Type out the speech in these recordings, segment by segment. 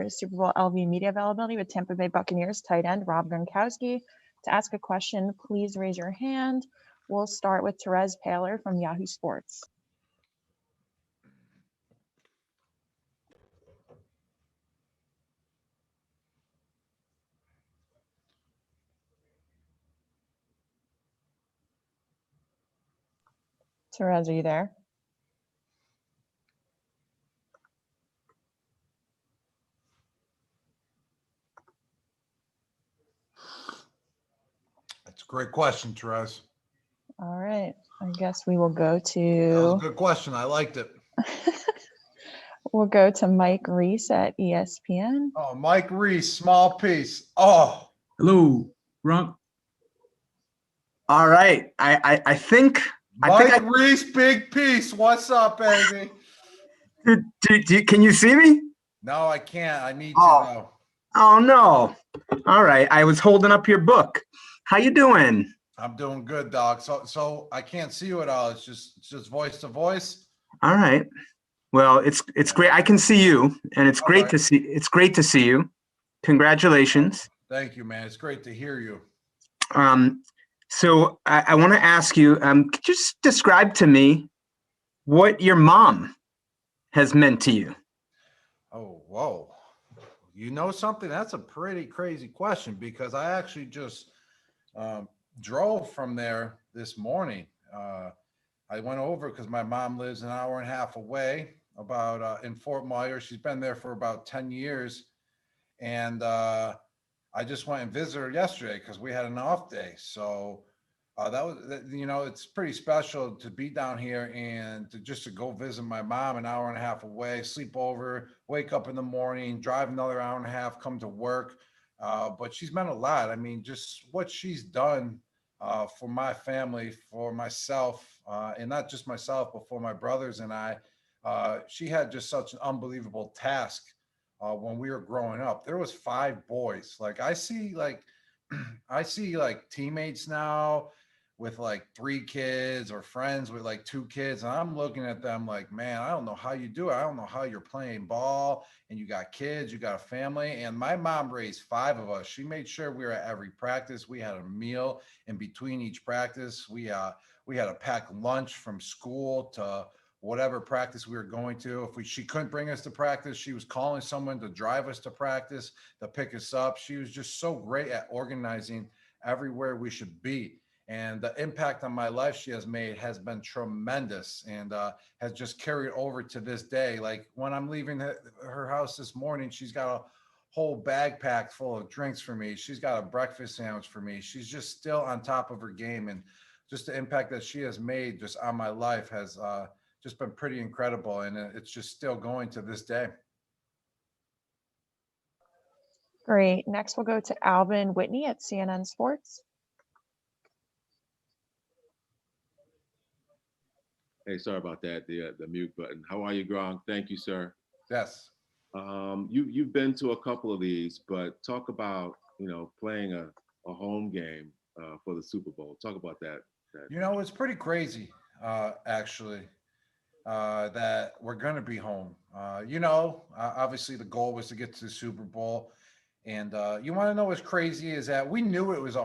Super Bowl LV media availability with Tampa Bay Buccaneers tight end Rob Gronkowski. To ask a question, please raise your hand. We'll start with Therese Paler from Yahoo Sports. Therese, are you there? That's a great question, Therese. All right. I guess we will go to... That was a good question. I liked it. We'll go to Mike Reese at ESPN. Oh, Mike Reese, small piece. Oh. Hello, Gronk. All right. I think Mike Reese, big piece. What's up, baby? Can you see me? No, I can't. I need to know. Oh no. All right. I was holding up your book. How you doing? I'm doing good, dog. So I can't see you at all. It's just voice to voice. All right. Well, it's great. I can see you, and it's great to see. It's great to see you. Congratulations. Thank you, man. It's great to hear you. So I want to ask you, could you just describe to me what your mom has meant to you? Oh, whoa. You know something? That's a pretty crazy question because I actually just drove from there this morning. I went over because my mom lives an hour and a half away, about in Fort Myers. She's been there for about 10 years. And I just went and visited her yesterday because we had an off day. So that was, it's pretty special to be down here and to go visit my mom an hour and a half away, sleep over, wake up in the morning, drive another hour and a half, come to work. But she's meant a lot. I mean, just what she's done for my family, for myself, and not just myself, but for my brothers and I. She had just such an unbelievable task when we were growing up. There was 5 boys. Like I see teammates now with like 3 kids or friends with like 2 kids. And I'm looking at them like, man, I don't know how you do it. I don't know how you're playing ball and you got kids, you got a family. And my mom raised 5 of us. She made sure we were at every practice. We had a meal in between each practice. We had a packed lunch from school to whatever practice we were going to. If she couldn't bring us to practice, she was calling someone to drive us to practice, to pick us up. She was just so great at organizing everywhere we should be. And the impact on my life she has made has been tremendous and has just carried over to this day. Like when I'm leaving her house this morning, she's got a whole bag packed full of drinks for me. She's got a breakfast sandwich for me. She's just still on top of her game. And just the impact that she has made just on my life has just been pretty incredible. And it's just still going to this day. Great. Next, we'll go to Alvin Whitney at CNN Sports. Hey, sorry about that, the mute button. How are you, Gronk? Thank you, sir. Yes. You've been to a couple of these, but talk about, playing a home game for the Super Bowl. Talk about that. It's pretty crazy, actually, that we're going to be home. Obviously the goal was to get to the Super Bowl. And you want to know what's crazy is that we knew it was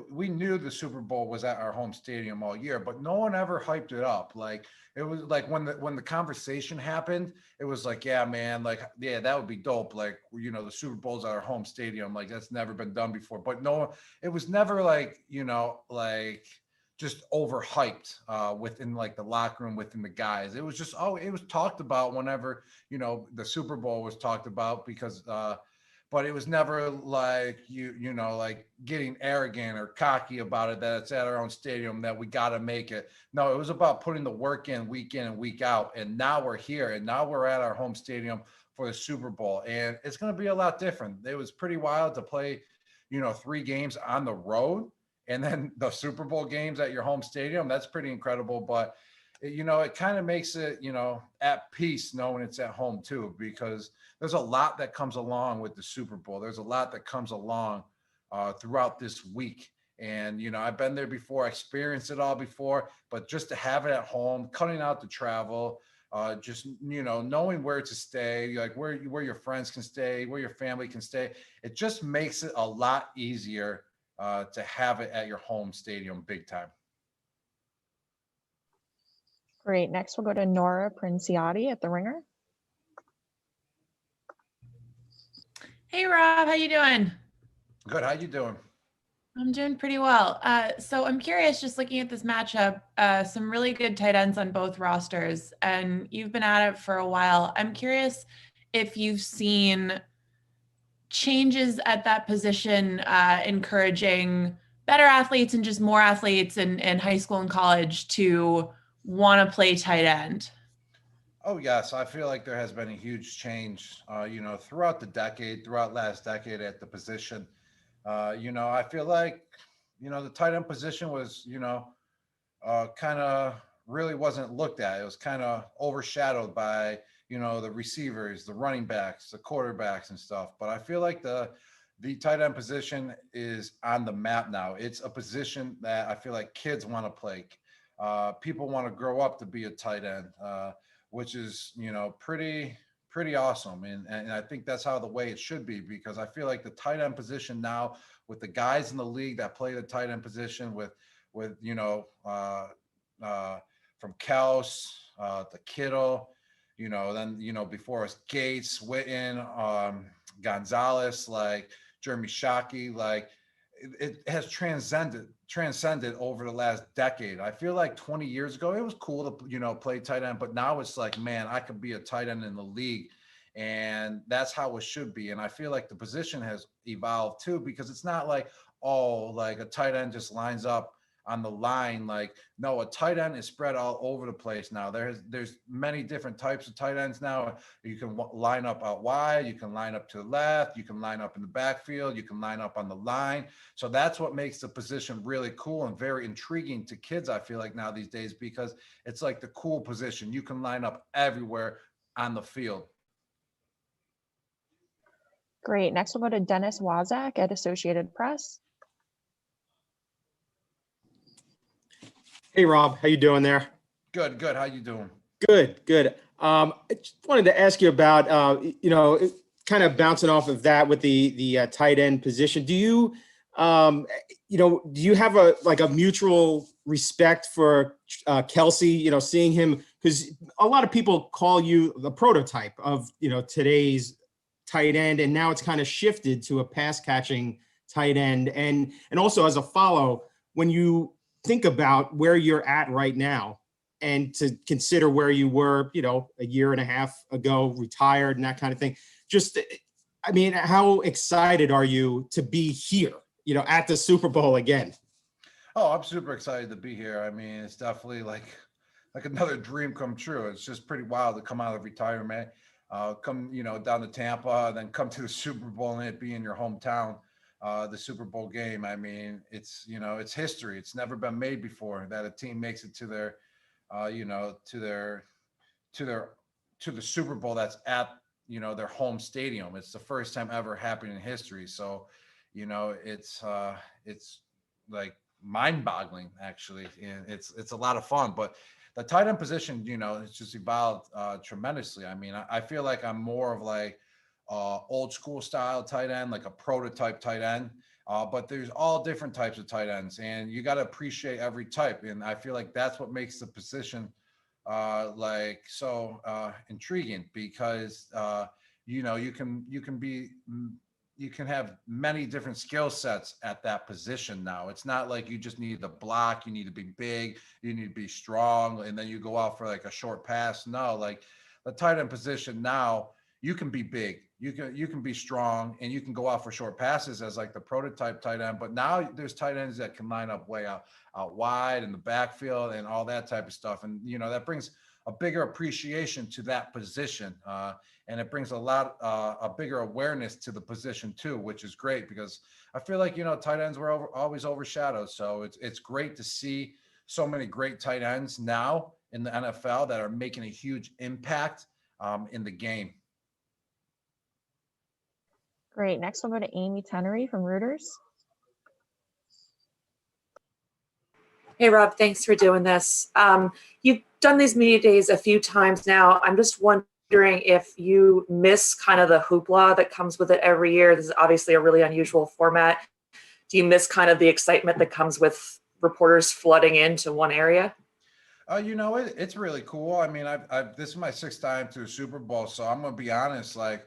we knew the Super Bowl was at our home stadium all year, but no one ever hyped it up. Like it was like when the conversation happened, it was like, yeah, man, like, yeah, that would be dope. Like, the Super Bowl's at our home stadium. Like that's never been done before, but no, it was never like, like just overhyped within like the locker room, within the guys. It was just, it was talked about whenever, the Super Bowl was talked about because, but it was never like, like getting arrogant or cocky about it, that it's at our own stadium, that we got to make it. No, it was about putting the work in and week out. And now we're here and now we're at our home stadium for the Super Bowl. And it's going to be a lot different. It was pretty wild to play, 3 games on the road and then the Super Bowl games at your home stadium. That's pretty incredible. But, it kind of makes it, at peace knowing it's at home too, because there's a lot that comes along with the Super Bowl. There's a lot that comes along throughout this week. And, I've been there before, I experienced it all before, but just to have it at home, cutting out the travel, just, knowing where to stay, like where your friends can stay, where your family can stay. It just makes it a lot easier to have it at your home stadium big time. Great. Next, we'll go to Nora Princiotti at the Ringer. Hey, Rob, how you doing? Good. How you doing? I'm doing pretty well. So I'm curious, just looking at this matchup, some really good tight ends on both rosters, and you've been at it for a while. I'm curious if you've seen changes at that position, encouraging better athletes and just more athletes in high school and college to want to play tight end. Oh yes, I feel like there has been a huge change, throughout last decade at the position. I feel like, the tight end position was, kind of really wasn't looked at. It was kind of overshadowed by, the receivers, the running backs, the quarterbacks and stuff. But I feel like the tight end position is on the map now. It's a position that I feel like kids want to play. People want to grow up to be a tight end, which is, pretty awesome. And I think that's how the way it should be, because I feel like the tight end position now, with the guys in the league that play the tight end position with from Kelce to Kittle, then, before us, Gates, Witten, Gonzalez, like Jeremy Shockey, like it has transcended over the last decade. I feel like 20 years ago, it was cool to, play tight end, but now it's like, man, I could be a tight end in the league. And that's how it should be. And I feel like the position has evolved too, because it's not like, oh, like a tight end just lines up on the line. Like, no, a tight end is spread all over the place now. There's many different types of tight ends now. You can line up out wide, you can line up to the left, you can line up in the backfield, you can line up on the line. So that's what makes the position really cool and very intriguing to kids, I feel like, now these days, because it's like the cool position. You can line up everywhere on the field. Great. Next, we'll go to Dennis Wazak at Associated Press. Hey, Rob, how you doing there? Good. How you doing? Good. I just wanted to ask you about, kind of bouncing off of that with the tight end position. Do you, do you have a mutual respect for Kelce? Seeing him, because a lot of people call you the prototype of today's tight end, and now it's kind of shifted to a pass catching tight end. And also, as a follow, when you think about where you're at right now, and to consider where you were, a year and a half ago, retired and that kind of thing. Just, how excited are you to be here, at the Super Bowl again? Oh, I'm super excited to be here. It's definitely like another dream come true. It's just pretty wild to come out of retirement, come, down to Tampa, then come to the Super Bowl and it be in your hometown. The Super Bowl game. It's, it's history. It's never been made before that a team makes it to their, to the Super Bowl that's at, their home stadium. It's the first time ever happened in history. So, it's like mind-boggling actually, and it's a lot of fun. But the tight end position, it's just evolved tremendously. I feel like I'm more of like old school style tight end, like a prototype tight end. But there's all different types of tight ends, and you got to appreciate every type. And I feel like that's what makes the position so intriguing, because you can have many different skill sets at that position now. It's not like you just need to block, you need to be big, you need to be strong, and then you go out for like a short pass. No, like the tight end position now, you can be big, you can be strong, and you can go out for short passes as like the prototype tight end. But now there's tight ends that can line up way out wide in the backfield and all that type of stuff. And that brings a bigger appreciation to that position, and it brings a bigger awareness to the position too, which is great, because I feel like tight ends were always overshadowed. So it's great to see so many great tight ends now in the NFL that are making a huge impact in the game. Great. Next, we'll go to Amy Tenery from Reuters. Hey, Rob, thanks for doing this. You've done these media days a few times now. I'm just wondering if you miss kind of the hoopla that comes with it every year. This is obviously a really unusual format. Do you miss kind of the excitement that comes with reporters flooding into one area? It's really cool. I mean, this is my 6th time to a Super Bowl, so I'm gonna be honest. Like,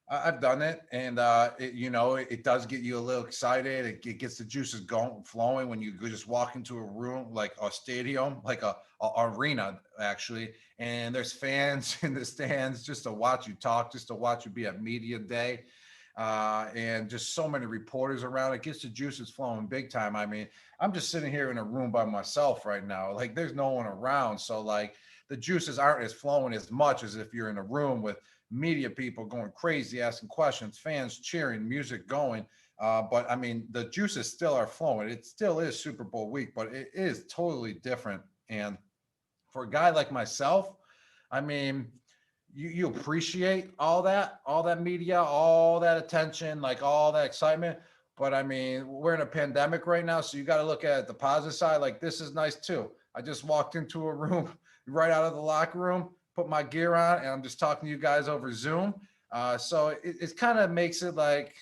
I've done it, and it does get you a little excited. It gets the juices going, flowing when you just walk into a room, like a stadium, like a arena actually, and there's fans in the stands just to watch you talk, just to watch you be at media day. And just so many reporters around. It gets the juices flowing big time. I mean, I'm just sitting here in a room by myself right now. Like, there's no one around. So like the juices aren't as flowing as much as if you're in a room with media people going crazy, asking questions, fans cheering, music going. But I mean, the juices still are flowing. It still is Super Bowl week, but it is totally different. And for a guy like myself, I mean, you appreciate all that media, all that attention, like all that excitement. But I mean, we're in a pandemic right now, so you got to look at the positive side. Like, this is nice too. I just walked into a room right out of the locker room, put my gear on, and I'm just talking to you guys over Zoom. So it kind of makes it like,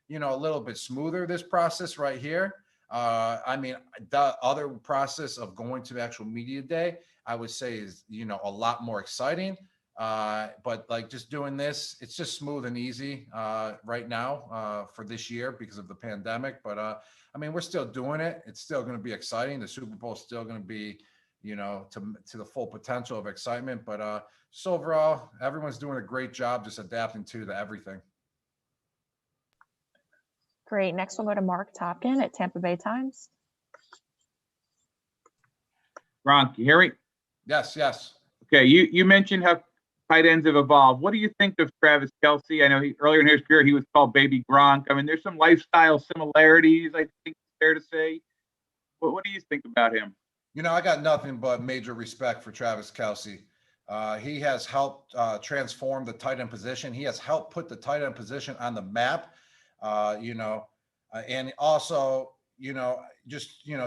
a little bit smoother, this process right here. I mean, the other process of going to the actual media day, I would say is, a lot more exciting. But like, just doing this, it's just smooth and easy right now for this year because of the pandemic. But I mean, we're still doing it. It's still going to be exciting. The Super Bowl is still going to be, to the full potential of excitement. But just overall, everyone's doing a great job just adapting to everything. Great. Next, we'll go to Mark Topkin at Tampa Bay Times. Gronk, you hear me? Yes. Okay, you mentioned how tight ends have evolved. What do you think of Travis Kelce? I know earlier in his career he was called Baby Gronk. I mean, there's some lifestyle similarities, I think it's fair to say. What do you think about him? I got nothing but major respect for Travis Kelce. He has helped transform the tight end position. He has helped put the tight end position on the map. And also,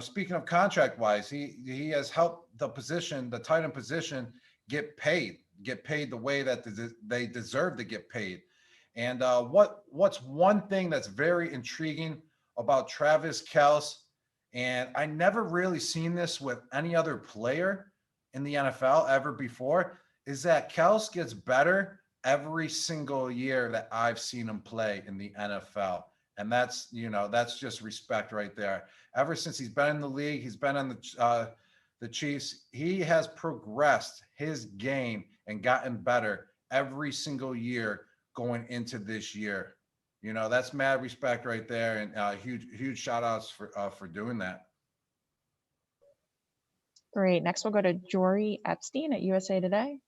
speaking of contract wise, he has helped the tight end position get paid the way that they deserve to get paid. And what's one thing that's very intriguing about Travis Kelce, and I never really seen this with any other player in the NFL ever before, is that Kelce gets better every single year that I've seen him play in the NFL. And that's just respect right there. Ever since he's been in the league, he's been on the Chiefs, he has progressed his game and gotten better every single year going into this year. That's mad respect right there, and huge shout outs for doing that. Great. Next, we'll go to Jory Epstein at USA Today.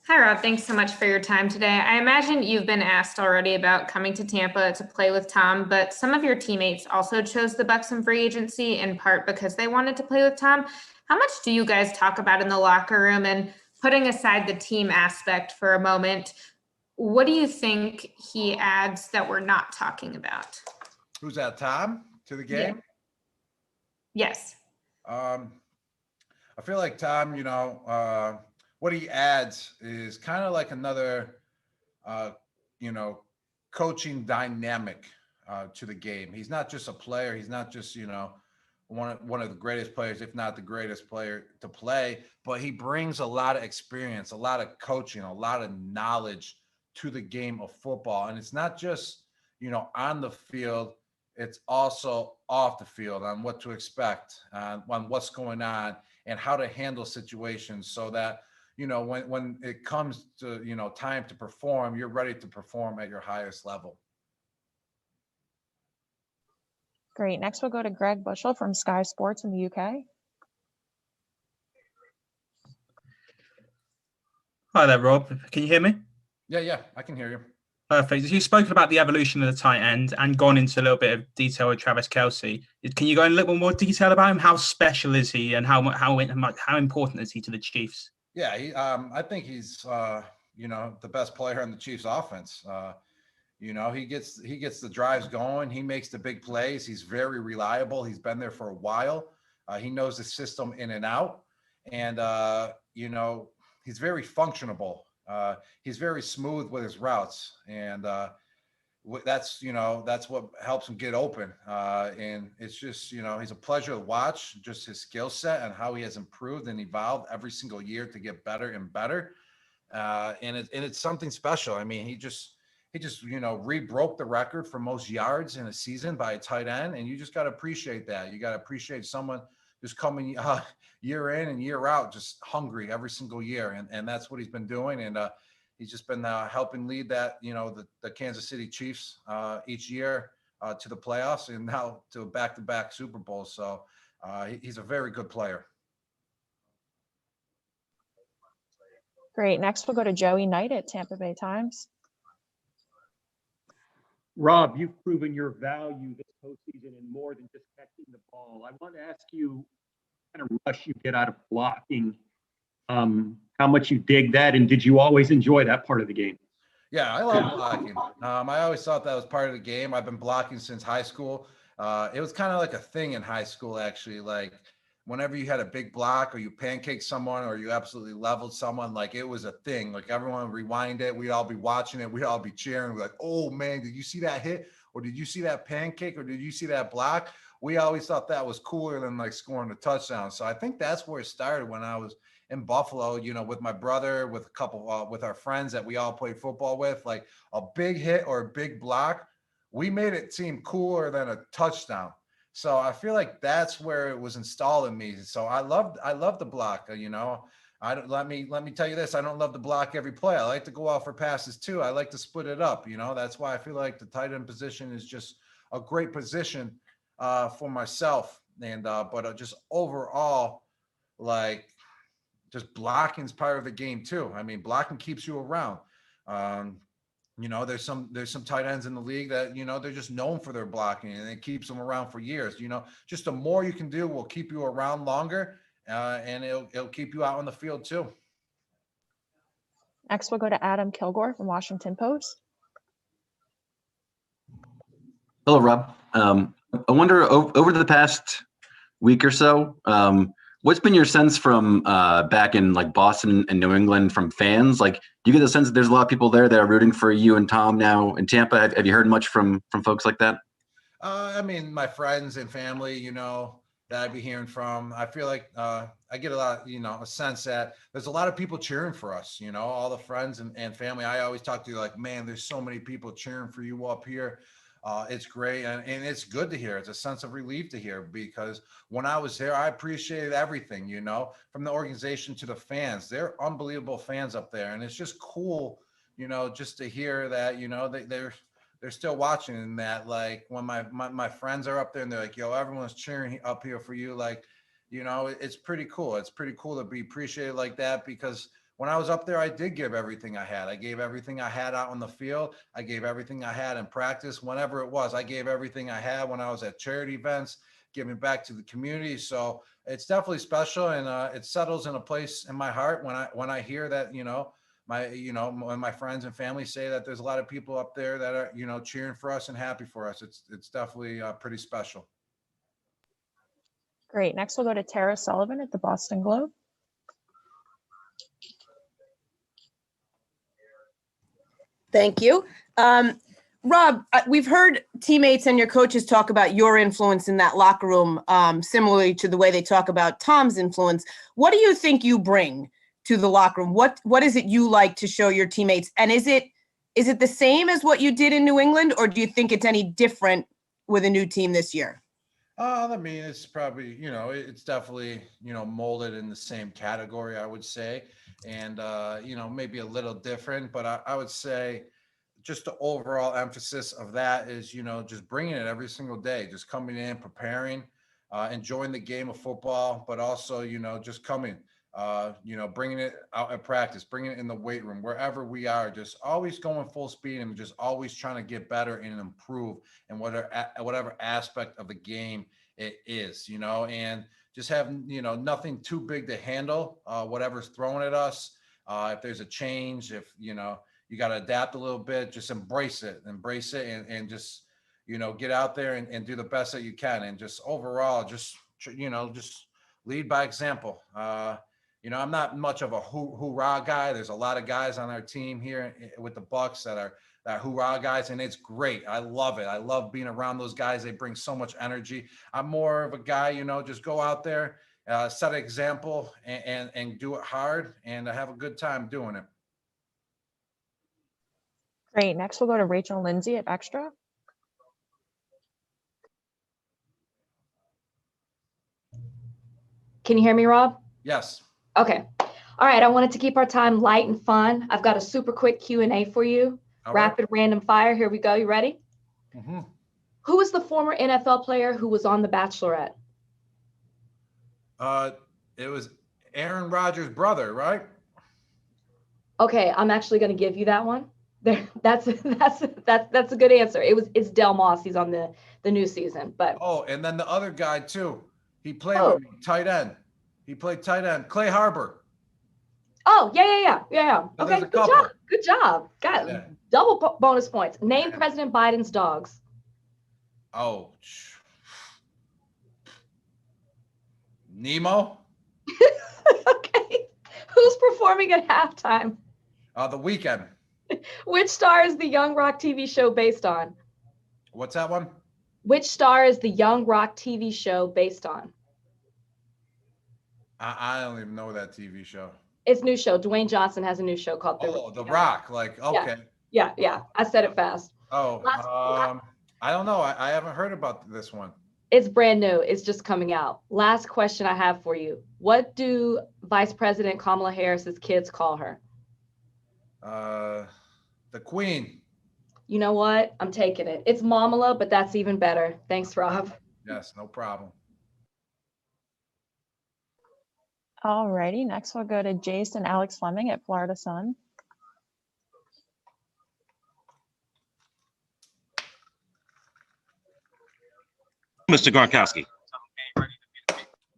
Hi, Rob. Thanks so much for your time today. I imagine you've been asked already about coming to Tampa to play with Tom, but some of your teammates also chose the Bucs in free agency in part because they wanted to play with Tom. How much do you guys talk about in the locker room? And putting aside the team aspect for a moment, what do you think he adds that we're not talking about? Who's that, Tom, to the game? Yeah. Yes. I feel like Tom, what he adds is kind of like another, coaching dynamic to the game. He's not just a player. He's not just, one of the greatest players, if not the greatest player to play, but he brings a lot of experience, a lot of coaching, a lot of knowledge to the game of football. And it's not just, on the field, it's also off the field on what to expect, on what's going on and how to handle situations so that, when it comes to, time to perform, you're ready to perform at your highest level. Great. Next, we'll go to Greg Bushell from Sky Sports in the UK. Hi there, Rob. Can you hear me? Yeah, I can hear you. Perfect. You've spoken about the evolution of the tight end and gone into a little bit of detail with Travis Kelce. Can you go in a little more detail about him? How special is he, and how important is he to the Chiefs? Yeah, I think he's the best player on the Chiefs offense. He gets the drives going. He makes the big plays. He's very reliable. He's been there for a while. He knows the system in and out, and you know, he's very functionable. He's very smooth with his routes, and that's, you know, that's what helps him get open. And it's just, you know, he's a pleasure to watch, just his skill set and how he has improved and evolved every single year to get better and better. And it's something special. I mean, he just, you know, re-broke the record for most yards in a season by a tight end. And you just got to appreciate that. You got to appreciate someone just coming year in and year out, just hungry every single year. And that's what he's been doing. And he's just been helping lead that, you know, the Kansas City Chiefs each year to the playoffs and now to back-to-back Super Bowls. So he's a very good player. Great. Next, we'll go to Joey Knight at Tampa Bay Times. Rob, you've proven your value this postseason in more than just catching the ball. I want to ask you, what kind of rush you get out of blocking, how much you dig that, and did you always enjoy that part of the game? Yeah, I love blocking. I always thought that was part of the game. I've been blocking since high school. It was kind of like a thing in high school, actually. Like whenever you had a big block or you pancaked someone or you absolutely leveled someone, like it was a thing. Like everyone would rewind it. We'd all be watching it. We'd all be cheering. We're like, oh man, did you see that hit? Or did you see that pancake? Or did you see that block? We always thought that was cooler than like scoring a touchdown. So I think that's where it started when I was in Buffalo, you know, with my brother, with a couple, with our friends that we all played football with. Like a big hit or a big block, we made it seem cooler than a touchdown. So I feel like that's where it was installed in me. So I love the block. You know, let me tell you this. I don't love the block every play. I like to go out for passes too. I like to split it up. You know, that's why I feel like the tight end position is just a great position for myself. And but just overall, like just blocking is part of the game too. I mean, blocking keeps you around. You know, there's some tight ends in the league that, you know, they're just known for their blocking and it keeps them around for years. You know, just the more you can do will keep you around longer, and it'll keep you out on the field too. Next, we'll go to Adam Kilgore from Washington Post. Hello, Rob. I wonder, over the past week or so, what's been your sense from back in like Boston and New England from fans? Like, do you get the sense that there's a lot of people there that are rooting for you and Tom now in Tampa? Have you heard much from folks like that? I mean, my friends and family, you know, that I'd be hearing from. I feel like I get a lot, you know, a sense that there's a lot of people cheering for us, you know, all the friends and family. I always talk to you like, man, there's so many people cheering for you up here. It's great. And it's good to hear. It's a sense of relief to hear, because when I was there, I appreciated everything, you know, from the organization to the fans. They're unbelievable fans up there. And it's just cool, you know, just to hear that, you know, they're still watching, and that like when my friends are up there and they're like, yo, everyone's cheering up here for you. Like, you know, it's pretty cool. It's pretty cool to be appreciated like that, because when I was up there, I did give everything I had. I gave everything I had out on the field. I gave everything I had in practice, whenever it was. I gave everything I had when I was at charity events, giving back to the community. So it's definitely special, and it settles in a place in my heart when I hear that, you know, when my friends and family say that there's a lot of people up there that are, you know, cheering for us and happy for us. It's definitely pretty special. Great. Next, we'll go to Tara Sullivan at the Boston Globe. Thank you. Rob, we've heard teammates and your coaches talk about your influence in that locker room, similarly to the way they talk about Tom's influence. What do you think you bring to the locker room? What is it you like to show your teammates? And is it the same as what you did in New England, or do you think it's any different with a new team this year? I mean, it's probably, you know, it's definitely, you know, molded in the same category, I would say. And, you know, maybe a little different, but I would say just the overall emphasis of that is, you know, just bringing it every single day, just coming in, preparing, enjoying the game of football, but also, you know, just coming, you know, bringing it out at practice, bringing it in the weight room, wherever we are, just always going full speed and just always trying to get better and improve in whatever aspect of the game it is, you know, and just have, you know, nothing too big to handle, whatever's thrown at us. If there's a change, if, you know, you got to adapt a little bit, just embrace it and just, you know, get out there and do the best that you can. And just overall, just just lead by example. I'm not much of a hoorah guy. There's a lot of guys on our team here with the Bucks that are hoorah guys, and it's great. I love it. I love being around those guys. They bring so much energy. I'm more of a guy, just go out there, set an example, and do it hard, and have a good time doing it. Great. Next, we'll go to Rachel Lindsay at Extra. Can you hear me, Rob? Yes. Okay. All right. I wanted to keep our time light and fun. I've got a super quick Q&A for you. All Rapid random fire. Here we go. You ready? Mm-hmm. Who is the former NFL player who was on The Bachelorette? It was Aaron Rodgers' brother, right? Okay, I'm actually going to give you that one. There, that's a good answer. It's Del Moss. He's on the new season. But And then the other guy too. He played Oh. with me, tight end. He played tight end. Clay Harbor. oh yeah. So Okay, there's a good couple. job. Good job. Got Yeah. double bonus points. Name President Biden's dogs. Oh, Nemo. Okay. Who's performing at halftime? The Weekend. Which star is the Young Rock TV show based on? What's that one? Which star is the Young Rock TV show based on? I don't even know that TV show. It's a new show. Dwayne Johnson has a new show called The Rock. Like, okay. Yeah. I said it fast. I don't know. I haven't heard about this one. It's brand new. It's just coming out. Last question I have for you. What do Vice President Kamala Harris's kids call her? The Queen. You know what? I'm taking it. It's Mamala, but that's even better. Thanks, Rob. Yes, no problem. Alrighty, next we'll go to Jason Alex Fleming at Florida Sun. Mr. Gronkowski.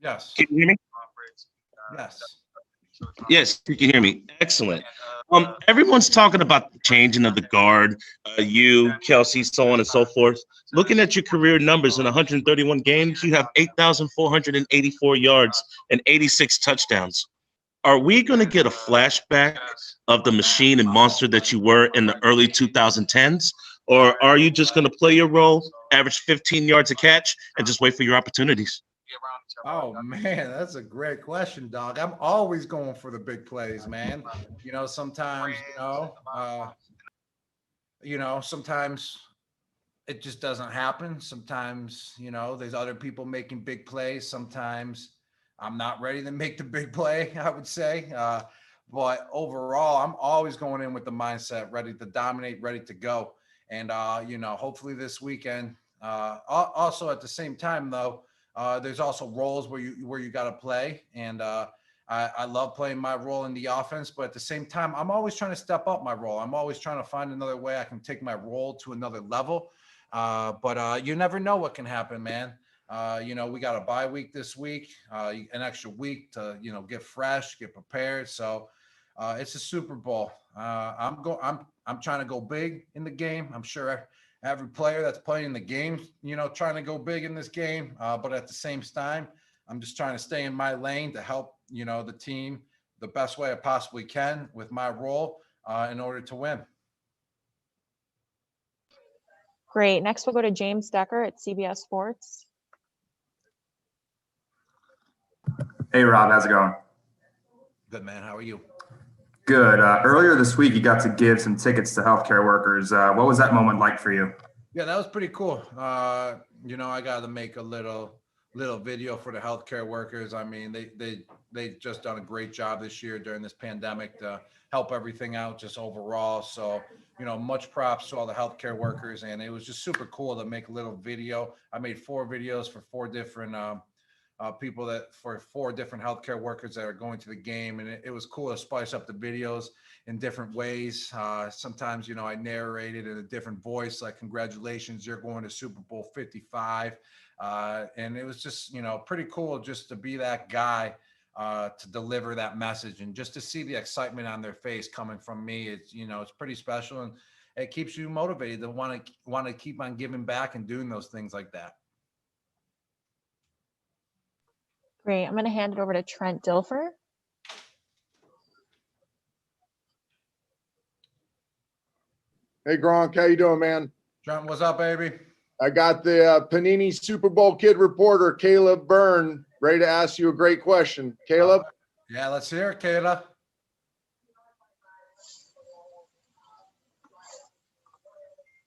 Yes. Can you hear me? Yes. Yes, you can hear me. Excellent. Everyone's talking about the changing of the guard, you, Kelce, so on and so forth. Looking at your career numbers in 131 games, you have 8,484 yards and 86 touchdowns. Are we going to get a flashback of the machine and monster that you were in the early 2010s? Or are you just going to play your role, average 15 yards a catch, and just wait for your opportunities? Oh man, that's a great question, dog. I'm always going for the big plays, man. Sometimes, sometimes it just doesn't happen. Sometimes, there's other people making big plays. Sometimes I'm not ready to make the big play, I would say. But overall, I'm always going in with the mindset, ready to dominate, ready to go. And, hopefully this weekend, also at the same time, though, there's also roles where you got to play. And I love playing my role in the offense, but at the same time, I'm always trying to step up my role. I'm always trying to find another way I can take my role to another level. But you never know what can happen, man. We got a bye week this week, an extra week to, get fresh, get prepared. So it's a Super Bowl. I'm trying to go big in the game. I'm sure every player that's playing the game, trying to go big in this game. But at the same time, I'm just trying to stay in my lane to help, the team the best way I possibly can with my role in order to win. Great. Next, we'll go to James Decker at CBS Sports. Hey, Rob, how's it going? Good, man. How are you? Good. Earlier this week, you got to give some tickets to healthcare workers. What was that moment like for you? Yeah, that was pretty cool. I got to make a little video for the healthcare workers. I mean, they just done a great job this year during this pandemic to help everything out just overall. So, much props to all the healthcare workers. And it was just super cool to make a little video. I made 4 videos for 4 different people for 4 different healthcare workers that are going to the game. And it was cool to spice up the videos in different ways. Sometimes, I narrated in a different voice, like, congratulations, you're going to Super Bowl 55. And it was just, pretty cool just to be that guy to deliver that message and just to see the excitement on their face coming from me. It's, it's pretty special, and it keeps you motivated to want to keep on giving back and doing those things like that. Great. I'm going to hand it over to Trent Dilfer. Hey Gronk, how you doing, man? Trent, what's up, baby? I got the Panini Super Bowl kid reporter, Caleb Byrne, ready to ask you a great question. Caleb? Yeah, let's hear it, Kayla.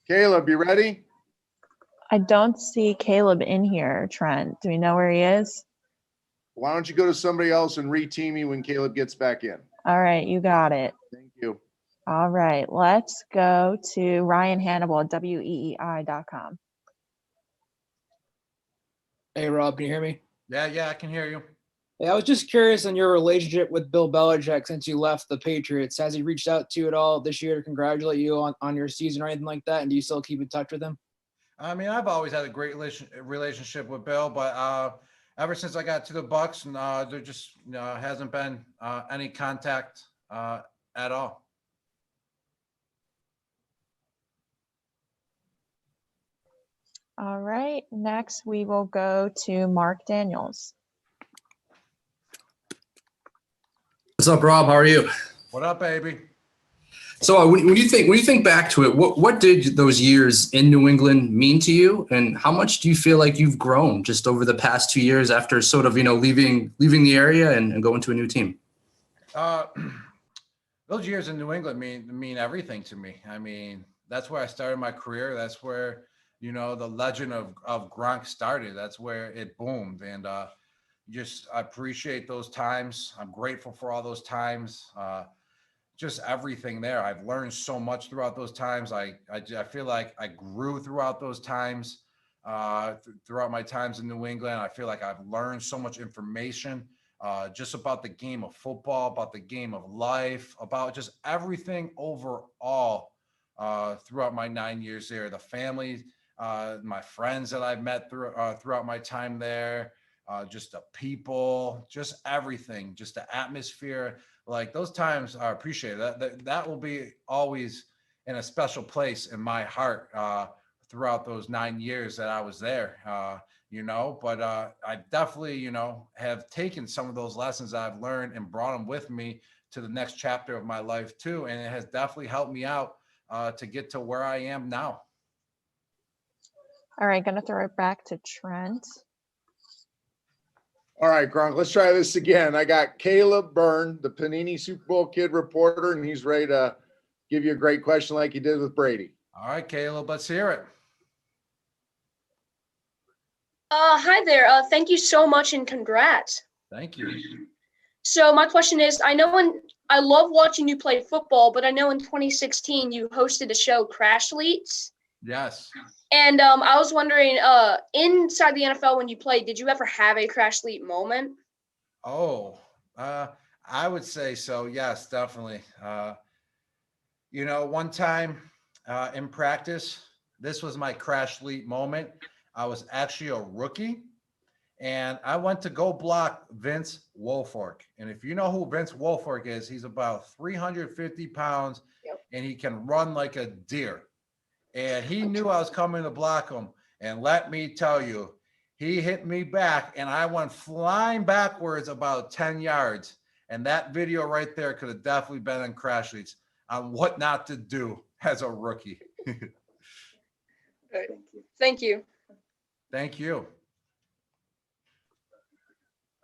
Caleb, you ready? I don't see Caleb in here, Trent. Do we know where he is? Why don't you go to somebody else and re-team me when Caleb gets back in? All right, you got it. Thank you. All right, let's go to Ryan Hannibal at weei.com. Hey, Rob, can you hear me? Yeah, I can hear you. Yeah, I was just curious on your relationship with Bill Belichick since you left the Patriots. Has he reached out to you at all this year to congratulate you on your season or anything like that? And do you still keep in touch with him? I mean, I've always had a great relationship with Bill, but ever since I got to the Bucs, there just hasn't been any contact at all. All right, next we will go to Mark Daniels. What's up, Rob? How are you? What up, baby? So when you think back to it, what did those years in New England mean to you, and how much do you feel like you've grown just over the past 2 years after sort of leaving the area and going to a new team? Those years in New England mean everything to me. I mean, that's where I started my career. That's where the legend of Gronk started. That's where it boomed, and I appreciate those times. I'm grateful for all those times. Just everything there. I've learned so much throughout those times. I feel like I grew throughout those times, throughout my times in New England. I feel like I've learned so much information just about the game of football, about the game of life, about just everything overall throughout my 9 years there. The family, my friends that I've met throughout my time there, just the people, just everything, just the atmosphere. Like those times are appreciated. That will be always in a special place in my heart throughout those 9 years that I was there. But I definitely, have taken some of those lessons that I've learned and brought them with me to the next chapter of my life too. And it has definitely helped me out to get to where I am now. All right, gonna throw it back to Trent. All right, Gronk, let's try this again. I got Caleb Byrne, the Panini Super Bowl kid reporter, and he's ready to give you a great question like he did with Brady. All right, Caleb, let's hear it. Hi there. Thank you so much and congrats. Thank you. So my question is, I love watching you play football, but I know in 2016 you hosted a show, Crashletes. Yes. And I was wondering, inside the NFL when you played, did you ever have a Crashlete moment? Oh, I would say so. Yes, definitely. One time in practice, this was my Crashleet moment. I was actually a rookie, and I went to go block Vince Wilfork. And if you know who Vince Wilfork is, he's about 350 pounds, and he can run like a deer. And he knew I was coming to block him. And let me tell you, he hit me back, and I went flying backwards about 10 yards. And that video right there could have definitely been in Crashletes on what not to do as a rookie. Thank you. Thank you.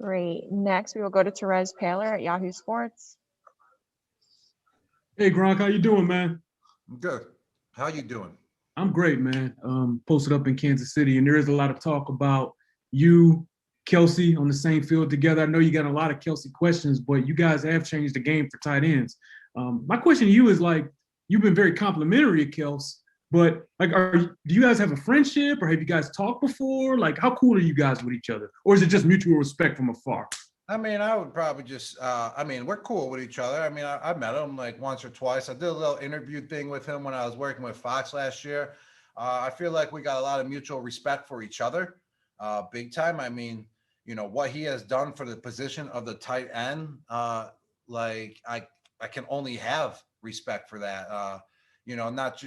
Great. Next, we will go to Therese Paler at Yahoo Sports. Hey, Gronk, how you doing, man? I'm good. How you doing? I'm great, man. Posted up in Kansas City, and there is a lot of talk about you, Kelce, on the same field together. I know you got a lot of Kelce questions, but you guys have changed the game for tight ends. My question to you is, like, you've been very complimentary of Kelce, but like, do you guys have a friendship, or have you guys talked before? Like, how cool are you guys with each other, or is it just mutual respect from afar? I mean, I would probably just, we're cool with each other. I mean, I met him like once or twice. I did a little interview thing with him when I was working with Fox last year. I feel like we got a lot of mutual respect for each other, big time. I mean, what he has done for the position of the tight end, I can only have respect for that. Not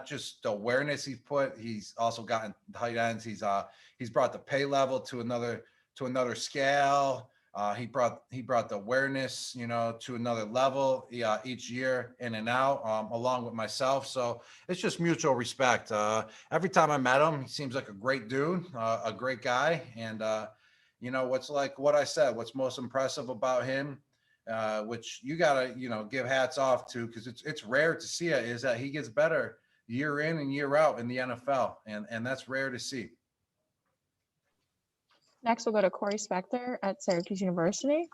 just the awareness he's put. He's also gotten tight ends. He's brought the pay level to to another scale. He brought the awareness, to another level each year in and out, along with myself. So it's just mutual respect. Every time I met him, he seems like a great dude, a great guy. And, what I said, what's most impressive about him, which you gotta, give hats off to, because it's rare to see it, is that he gets better year in and year out in the NFL. And that's rare to see. Next, we'll go to Corey Spector at Syracuse University.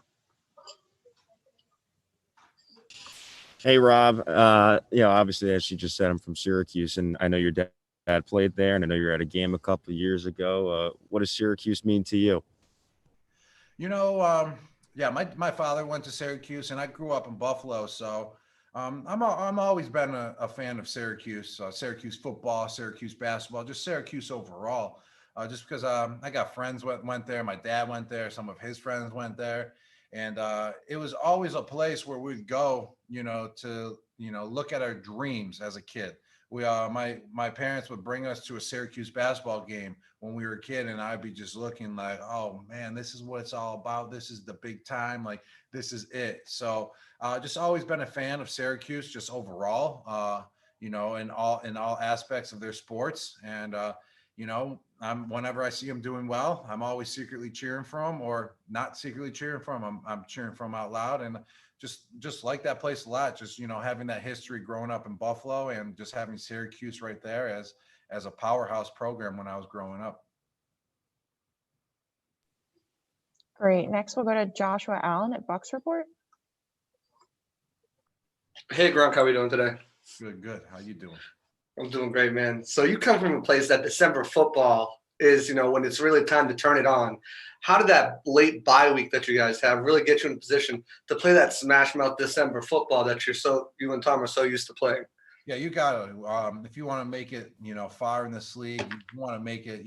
Hey, Rob. Obviously, as you just said, I'm from Syracuse, and I know your dad played there, and I know you were at a game a couple of years ago. What does Syracuse mean to you? Yeah, my father went to Syracuse, and I grew up in Buffalo, so I'm always been a fan of Syracuse, Syracuse football, Syracuse basketball, just Syracuse overall. Just because I got friends went there, my dad went there, some of his friends went there, and it was always a place where we'd go, to look at our dreams as a kid. My parents would bring us to a Syracuse basketball game when we were a kid, and I'd be just looking like, oh man, this is what it's all about. This is the big time. Like, this is it. So just always been a fan of Syracuse, just overall, in all aspects of their sports. And whenever I see them doing well, I'm always secretly cheering for them, or not secretly cheering for them. I'm cheering for them out loud, and just like that place a lot. Just having that history growing up in Buffalo, and just having Syracuse right there as a powerhouse program when I was growing up. Great. Next, we'll go to Joshua Allen at Bucks Report. Hey, Gronk, how are we doing today? Good. How you doing? I'm doing great, man. So you come from a place that December football is, when it's really time to turn it on. How did that late bye week that you guys have really get you in a position to play that smash mouth December football that you and Tom are so used to playing? Yeah, you got to. If you want to make it, far in this league, you want to make it,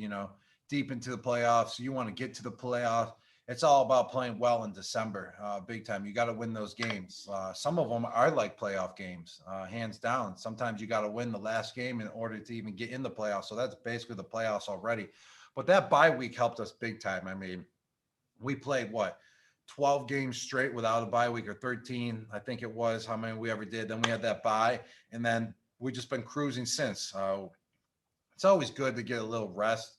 deep into the playoffs. You want to get to the playoffs. It's all about playing well in December, big time. You got to win those games. Some of them are like playoff games, hands down. Sometimes you got to win the last game in order to even get in the playoffs. So that's basically the playoffs already. But that bye week helped us big time. I mean, we played 12 games straight without a bye week, or 13, I think it was, how many we ever did. Then we had that bye, and then we just been cruising since. It's always good to get a little rest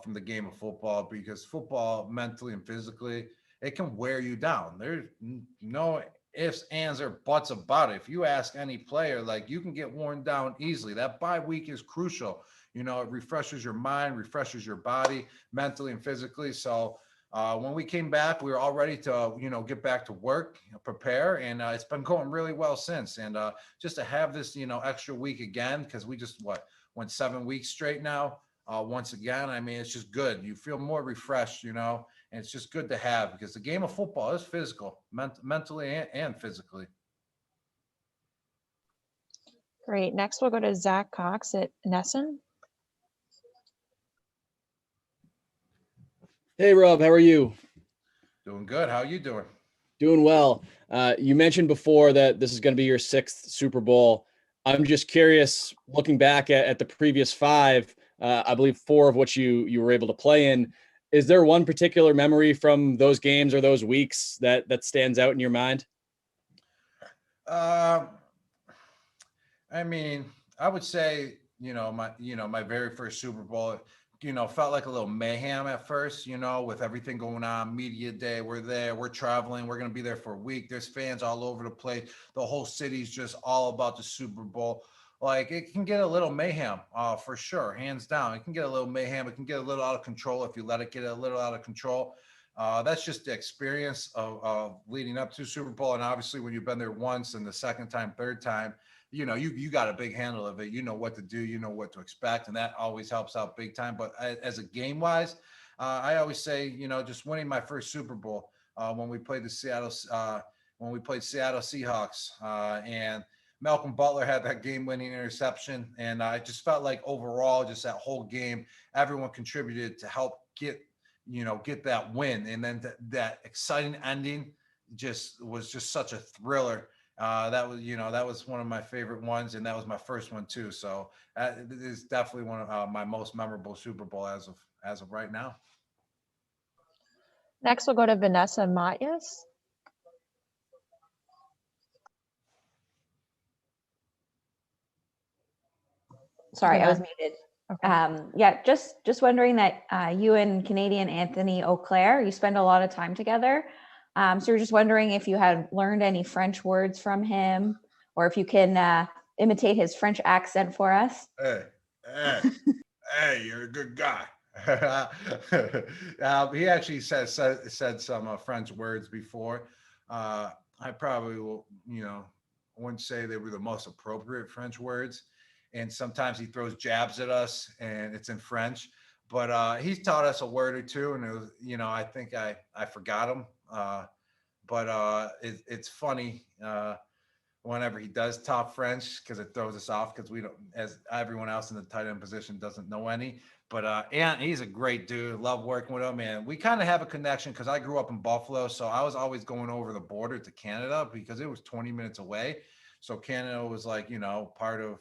from the game of football, because football, mentally and physically, it can wear you down. There's no ifs, ands, or buts about it. If you ask any player, you can get worn down easily. That bye week is crucial. It refreshes your mind, refreshes your body, mentally and physically. So when we came back, we were all ready to, get back to work, prepare, and it's been going really well since. And just to have this, extra week again, because we just went 7 weeks straight now. Once again, I mean, it's just good. You feel more refreshed, and it's just good to have, because the game of football is physical, mentally and physically. Great. Next, we'll go to Zach Cox at Nesson. Hey, Rob, how are you? Doing good. How are you doing? Doing well. You mentioned before that this is going to be your 6th Super Bowl. I'm just curious, looking back at the previous 5, I believe 4 of which you were able to play in. Is there one particular memory from those games or those weeks that stands out in your mind? I mean, I would say, my very first Super Bowl, felt like a little mayhem at first, with everything going on, media day, we're there, we're traveling, we're going to be there for a week. There's fans all over the place. The whole city's just all about the Super Bowl. It can get a little mayhem, for sure, hands down. It can get a little mayhem. It can get a little out of control if you let it get a little out of control. That's just the experience of leading up to Super Bowl. And obviously when you've been there once, and the second time, third time, you got a big handle of it. You know what to do, you know what to expect, and that always helps out big time. But as a game wise, I always say, just winning my first Super Bowl when we played Seattle Seahawks, and Malcolm Butler had that game-winning interception, and I just felt like overall, just that whole game, everyone contributed to help get that win, and then that exciting ending was just such a thriller. That was one of my favorite ones, and that was my first one too. So it is definitely one of my most memorable Super Bowl as of right now. Next, we'll go to Vanessa Matias. Sorry, Go I was ahead. muted. Okay. Yeah, just wondering that you and Canadian Anthony Auclair, you spend a lot of time together. So we're just wondering if you had learned any French words from him, or if you can imitate his French accent for us. Hey, hey, you're a good guy. He actually said some French words before. I probably will, wouldn't say they were the most appropriate French words. And sometimes he throws jabs at us, and it's in French. But he's taught us a word or two, and it was, I think I forgot them. It's funny. Whenever he does talk French, because it throws us off, because we don't, as everyone else in the tight end position doesn't know any. But he's a great dude. Love working with him, and we kind of have a connection because I grew up in Buffalo, so I was always going over the border to Canada because it was 20 minutes away. So Canada was like, part of,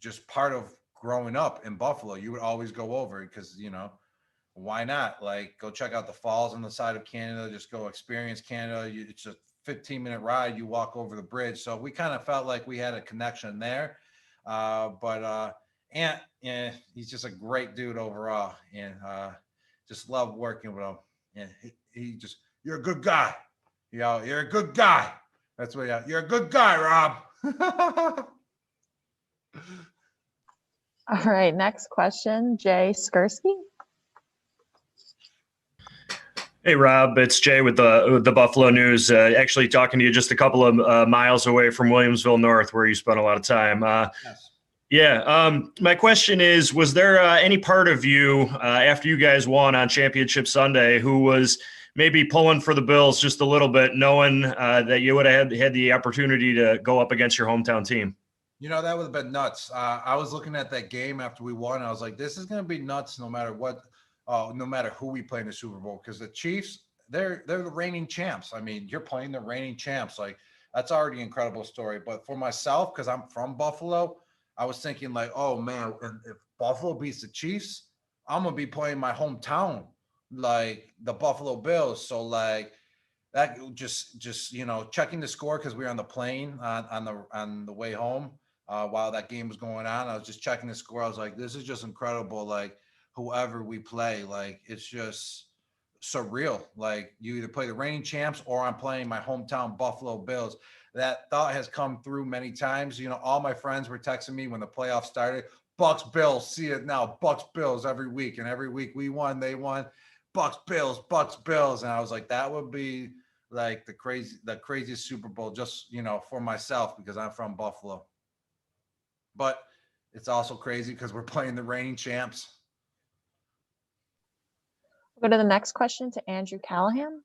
just part of growing up in Buffalo. You would always go over because, why not? Like, go check out the falls on the side of Canada. Just go experience Canada. It's a 15-minute ride. You walk over the bridge. So we kind of felt like we had a connection there. And he's just a great dude overall, and just love working with him. And he just, you're a good guy. You're a good guy. That's what you're a good guy, Rob. All right, next question, Jay Skursky. Hey, Rob, it's Jay with the Buffalo News. Actually talking to you just a couple of miles away from Williamsville North, where you spent a lot of time. Yes. Yeah. My question is, was there any part of you after you guys won on Championship Sunday who was maybe pulling for the Bills just a little bit, knowing that you would have had the opportunity to go up against your hometown team? That would have been nuts. I was looking at that game after we won. I was like, this is going to be nuts no matter what, no matter who we play in the Super Bowl, because the Chiefs, they're the reigning champs. I mean, you're playing the reigning champs. Like, that's already an incredible story. But for myself, because I'm from Buffalo, I was thinking like, oh man, if Buffalo beats the Chiefs, I'm going to be playing my hometown, like the Buffalo Bills. So like that, just checking the score, because we were on the plane on the way home. While that game was going on, I was just checking the score. I was like, this is just incredible. Like, whoever we play, like, it's just surreal. Like, you either play the reigning champs or I'm playing my hometown Buffalo Bills. That thought has come through many times. All my friends were texting me when the playoffs started, Bucks Bills, see it now, Bucks Bills every week. And every week we won, they won, Bucks Bills. And I was like, that would be like the craziest Super Bowl, just, for myself, because I'm from Buffalo. But it's also crazy because we're playing the reigning champs. We'll go to the next question to Andrew Callahan.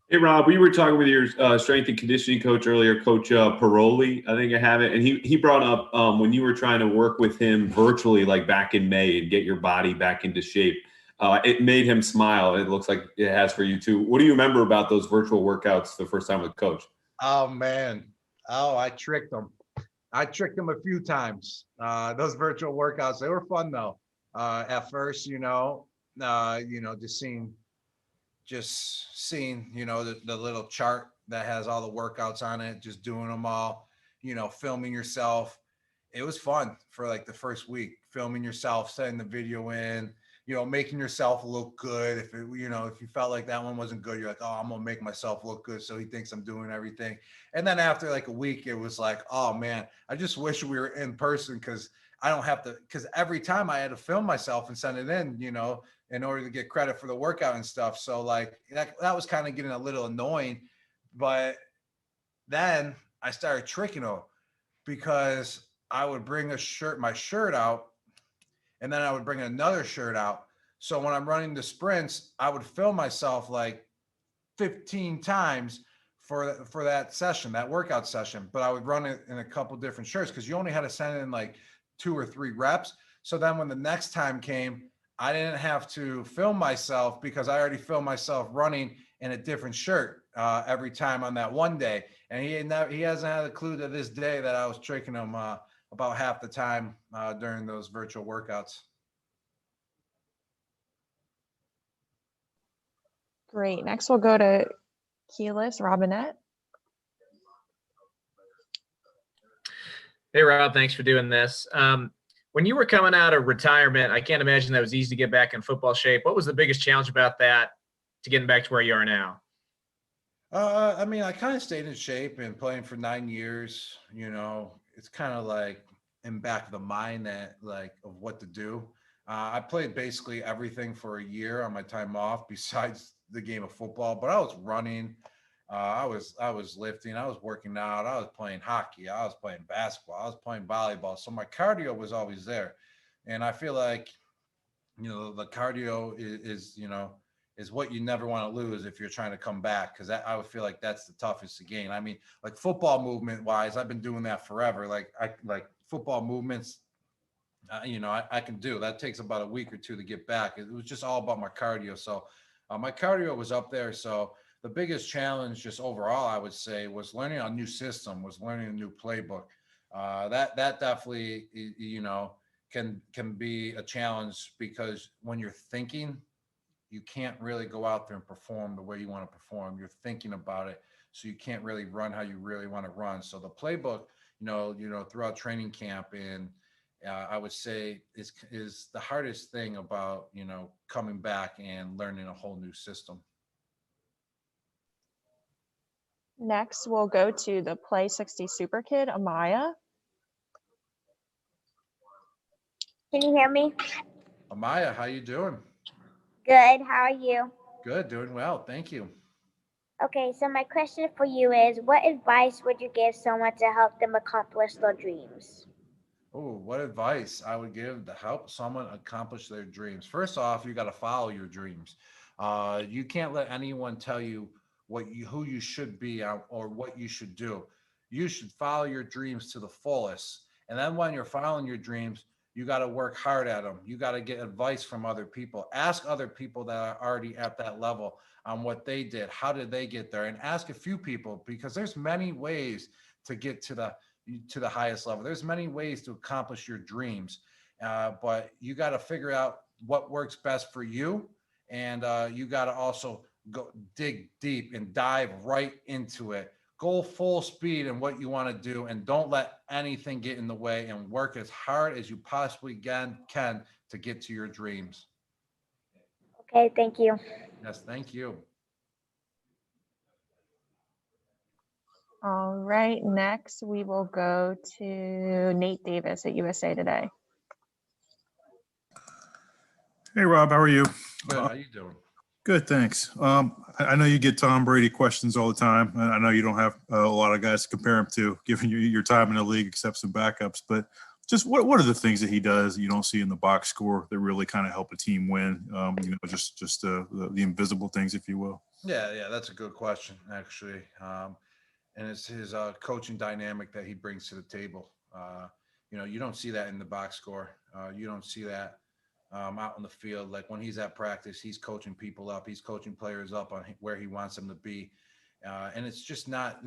Hey, Rob, we were talking with your strength and conditioning coach earlier, Coach Paroli, I think I have it. And he brought up when you were trying to work with him virtually, like back in May, and get your body back into shape. It made him smile. It looks like it has for you too. What do you remember about those virtual workouts the first time with Coach? Oh, man. Oh, I tricked him. I tricked him a few times. Those virtual workouts, they were fun though. At first, just seeing, the little chart that has all the workouts on it, just doing them all, filming yourself. It was fun for like the first week, filming yourself, sending the video in, making yourself look good. If you felt like that one wasn't good, you're like, oh, I'm gonna make myself look good so he thinks I'm doing everything. And then after like a week, it was like, oh man, I just wish we were in person, because I don't have to, because every time I had to film myself and send it in, in order to get credit for the workout and stuff. So like that was kind of getting a little annoying. But then I started tricking him, because I would bring my shirt out, and then I would bring another shirt out. So when I'm running the sprints, I would film myself like 15 times for that session, that workout session. But I would run it in a couple different shirts, because you only had to send in like 2 or 3 reps. So then when the next time came, I didn't have to film myself, because I already filmed myself running in a different shirt every time on that one day. And he hasn't had a clue to this day that I was tricking him about half the time during those virtual workouts. Great. Next, we'll go to Keyless Robinette. Hey, Rob, thanks for doing this. When you were coming out of retirement, I can't imagine that was easy to get back in football shape. What was the biggest challenge about that to getting back to where you are now? I mean, I kind of stayed in shape and playing for 9 years. It's kind of like in back of the mind that of what to do. I played basically everything for a year on my time off besides the game of football, but I was running. I was lifting, I was working out, I was playing hockey, I was playing basketball, I was playing volleyball. So my cardio was always there. And I feel like, the cardio is what you never want to lose if you're trying to come back. Cause I would feel like that's the toughest to gain. I mean, like football movement wise, I've been doing that forever. Like football movements, I can do. That takes about a week or two to get back. It was just all about my cardio. So my cardio was up there. So the biggest challenge just overall, I would say, was learning a new system, was learning a new playbook. That definitely, can be a challenge because when you're thinking, you can't really go out there and perform the way you want to perform. You're thinking about it. So you can't really run how you really want to run. So the playbook, throughout training camp and I would say is the hardest thing about, coming back and learning a whole new system. Next, we'll go to the Play 60 Super Kid, Amaya. Can you hear me? Amaya, how you doing? Good. How are you? Good, doing well. Thank you. Okay, so my question for you is, what advice would you give someone to help them accomplish their dreams? Oh, what advice I would give to help someone accomplish their dreams? First off, you got to follow your dreams. You can't let anyone tell you who you should be or what you should do. You should follow your dreams to the fullest. And then when you're following your dreams, you got to work hard at them. You got to get advice from other people. Ask other people that are already at that level on what they did. How did they get there? And ask a few people, because there's many ways to get to the highest level. There's many ways to accomplish your dreams, but you got to figure out what works best for you. And you got to also go dig deep and dive right into it. Go full speed in what you want to do, and don't let anything get in the way, and work as hard as you possibly can to get to your dreams. Okay, thank you. Yes, thank you. All right, next we will go to Nate Davis at USA Today. Hey, Rob, how are you? Good, how you doing? Good, thanks. I know you get Tom Brady questions all the time. And I know you don't have a lot of guys to compare him to, given your time in the league, except some backups. But just what are the things that he does you don't see in the box score that really kind of help a team win? Just the invisible things, if you will. Yeah, that's a good question, actually. And it's his coaching dynamic that he brings to the table. You don't see that in the box score. You don't see that out in the field. Like when he's at practice, he's coaching people up. He's coaching players up on where he wants them to be. And it's just not,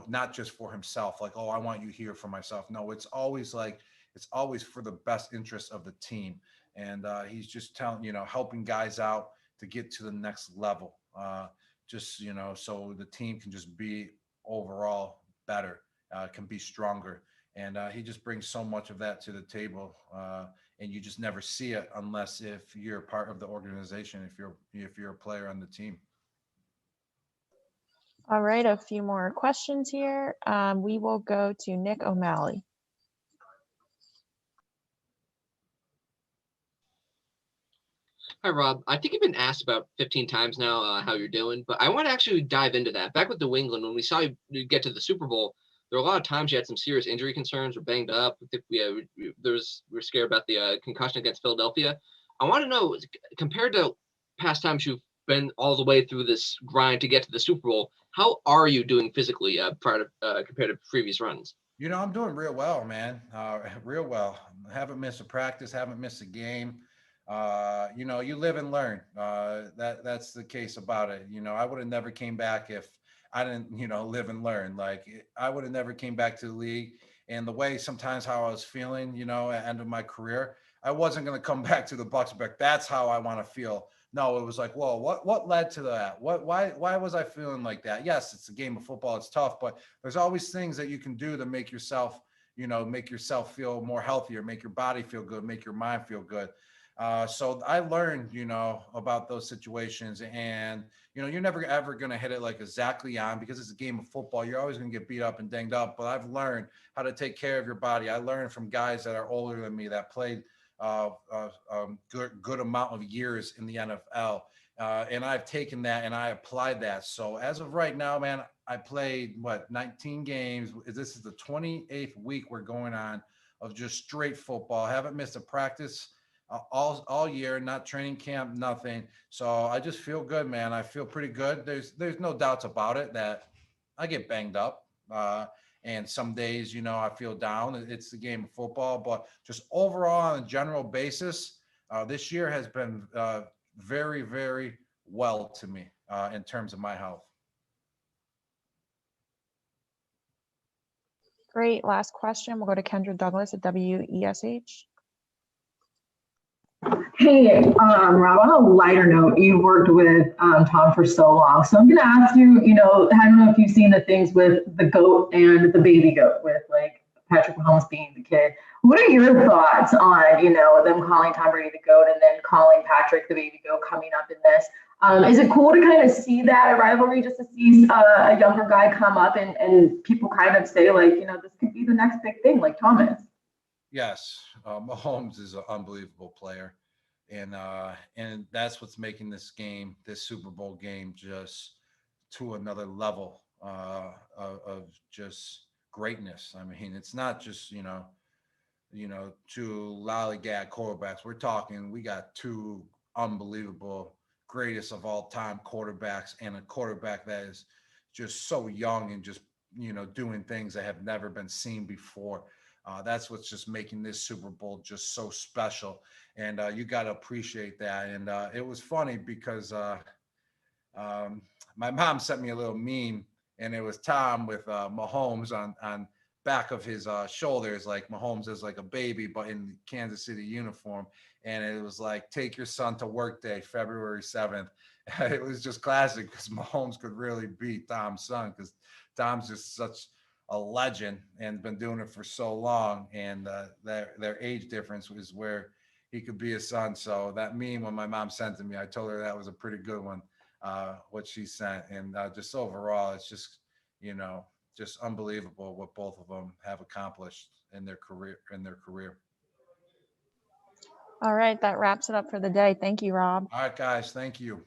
not just for himself. Like, oh, I want you here for myself. No, it's always for the best interest of the team. And he's just helping guys out to get to the next level. So the team can just be overall better, can be stronger. And he just brings so much of that to the table. And you just never see it unless if you're part of the organization, if you're a player on the team. All right, a few more questions here. We will go to Nick O'Malley. Hi, Rob. I think you've been asked about 15 times now how you're doing, but I want to actually dive into that. Back with New England, when we saw you get to the Super Bowl, there were a lot of times you had some serious injury concerns or banged up. I think we were scared about the concussion against Philadelphia. I want to know, compared to past times you've been all the way through this grind to get to the Super Bowl, how are you doing physically compared to previous runs? I'm doing real well, man. Real well. Haven't missed a practice, haven't missed a game. You live and learn. That's the case about it. I would have never came back if I didn't, live and learn. Like I would have never came back to the league. And the way sometimes how I was feeling, at the end of my career, I wasn't going to come back to the Bucs. But that's how I want to feel No, it was like, whoa, what led to that? Why was I feeling like that? Yes, it's a game of football. It's tough, but there's always things that you can do to make yourself, make yourself feel more healthier, make your body feel good, make your mind feel good. So I learned, about those situations, and you're never ever going to hit it like exactly on, because it's a game of football. You're always going to get beat up and dinged up. But I've learned how to take care of your body. I learned from guys that are older than me that played good amount of years in the NFL, and I've taken that and I applied that. So as of right now, man, I played 19 games. This is the 28th week we're going on of just straight football. Haven't missed a practice all year, not training camp, nothing. So I just feel good, man. I feel pretty good. There's no doubts about it that I get banged up. And some days, I feel down. It's the game of football, but just overall on a general basis, this year has been very, very well to me in terms of my health. Great. Last question. We'll go to Kendra Douglas at WESH. Hey, Rob, on a lighter note, you worked with Tom for so long. So I'm going to ask you, I don't know if you've seen the things with the GOAT and the baby GOAT with like Patrick Mahomes being the kid. What are your thoughts on, them calling Tom Brady the GOAT and then calling Patrick the baby GOAT coming up in this? Is it cool to kind of see that rivalry, just to see a younger guy come up and people kind of say like, this could be the next big thing like Thomas? Yes, Mahomes is an unbelievable player, and that's what's making this Super Bowl game, just to another level of just greatness. I mean, it's not just two lollygag quarterbacks. We're talking, we got two unbelievable greatest of all time quarterbacks, and a quarterback that is just so young and just doing things that have never been seen before. That's what's just making this Super Bowl just so special, and you got to appreciate that. And it was funny because my mom sent me a little meme, and it was Tom with Mahomes on back of his shoulders, like Mahomes is like a baby, but in Kansas City uniform. And it was like, take your son to work day, February 7th. It was just classic because Mahomes could really beat Tom's son, because Tom's just such a legend and been doing it for so long. And their age difference was where he could be his son. So that meme, when my mom sent to me, I told her that was a pretty good one, what she sent. And just overall, it's just, just unbelievable what both of them have accomplished in their career. All right. That wraps it up for the day. Thank you, Rob. All right, guys. Thank you.